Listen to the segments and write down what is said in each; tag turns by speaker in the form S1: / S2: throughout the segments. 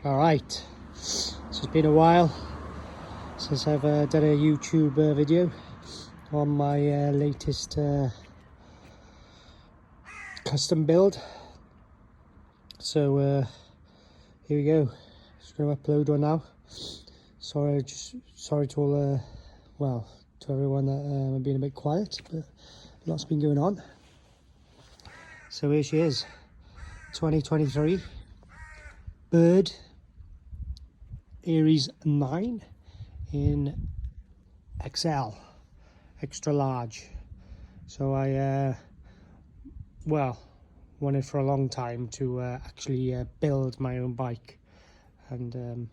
S1: Alright, so it's been a while since I've done a YouTube video on my latest custom build. So here we go. Just going to upload one now. Sorry to all to everyone that I've been a bit quiet, but lots been going on. So here she is, 2023 bird, aeris 9 in XL, extra large. So I wanted for a long time to actually build my own bike, and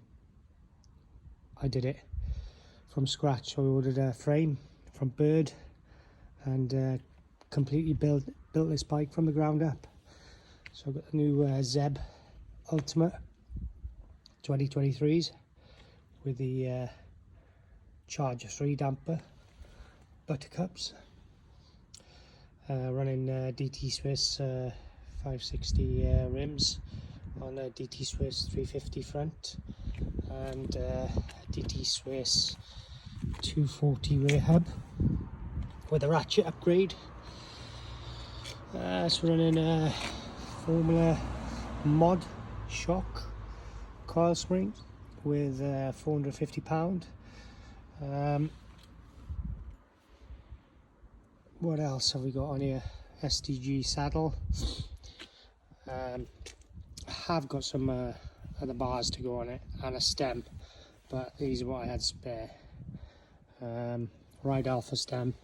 S1: I did it from scratch. So I ordered a frame from Bird and completely built this bike from the ground up. So I've got the new Zeb Ultimate 2023s with the Charger 3 damper, buttercups, running DT Swiss 560 rims on a DT Swiss 350 front, and DT Swiss 240 rear hub with a ratchet upgrade. So running a Formula Mod shock coil spring with 450 pound. What else have we got on here? SDG saddle. I have got some other bars to go on it and a stem, but these are what I had spare. Ride Alpha stem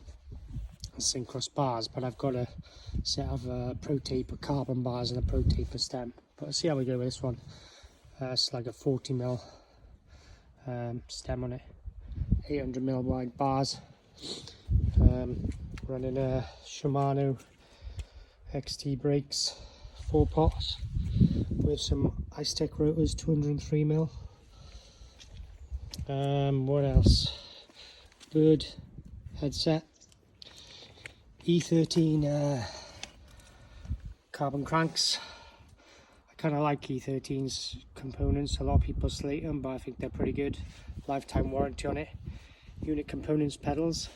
S1: and Synchros bars, but I've got a set of Pro Taper carbon bars and a Pro Taper stem. But let's see how we go with this one. It's like a 40mm stem on it, 800mm wide bars. Running a Shimano XT brakes 4-pot with some Ice Tech rotors, 203mm. What else? Bird headset, E13 carbon cranks. I kind of like E13's components. A lot of people slate them, but I think they're pretty good. Lifetime warranty on it. Unit components pedals,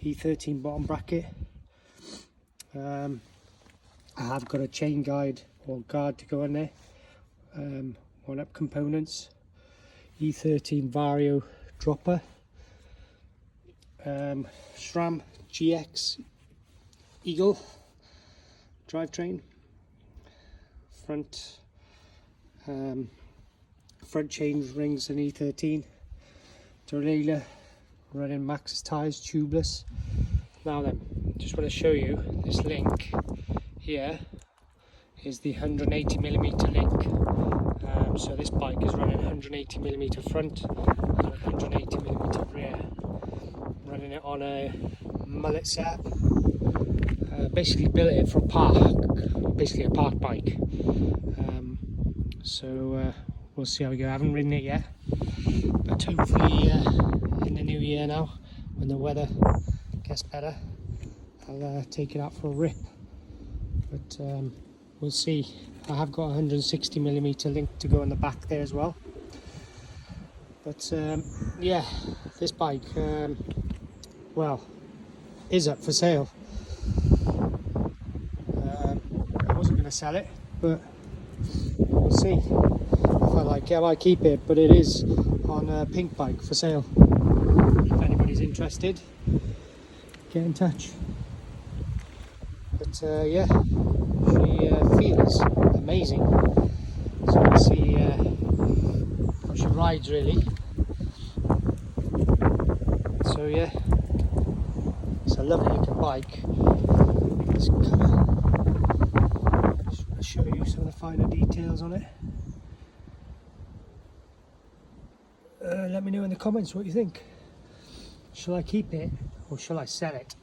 S1: E13 bottom bracket. I have got a chain guide or guard to go in there. One up components, E13 Vario dropper, SRAM GX Eagle drivetrain, front chain rings and E13 derailleur, running Maxxis tyres, tubeless. Now then, just want to show you this link here is the 180mm link. So this bike is running 180mm front and 180mm rear. Running it on a mullet setup. Basically built it for a park, basically a park bike. So we'll see how we go. I haven't ridden it yet, but hopefully in the new year now, when the weather gets better, I'll take it out for a rip. But we'll see. I have got a 160mm link to go in the back there as well. But yeah, this bike is up for sale. I wasn't going to sell it, but we'll see. If I like it, I might keep it, but it is on a Pink Bike for sale. If anybody's interested, get in touch. But yeah, she feels amazing. So we'll see how she rides really. So yeah, it's a lovely looking bike. Just want to show you some of the finer details on it. Let me know in the comments what you think. Shall I keep it or shall I sell it?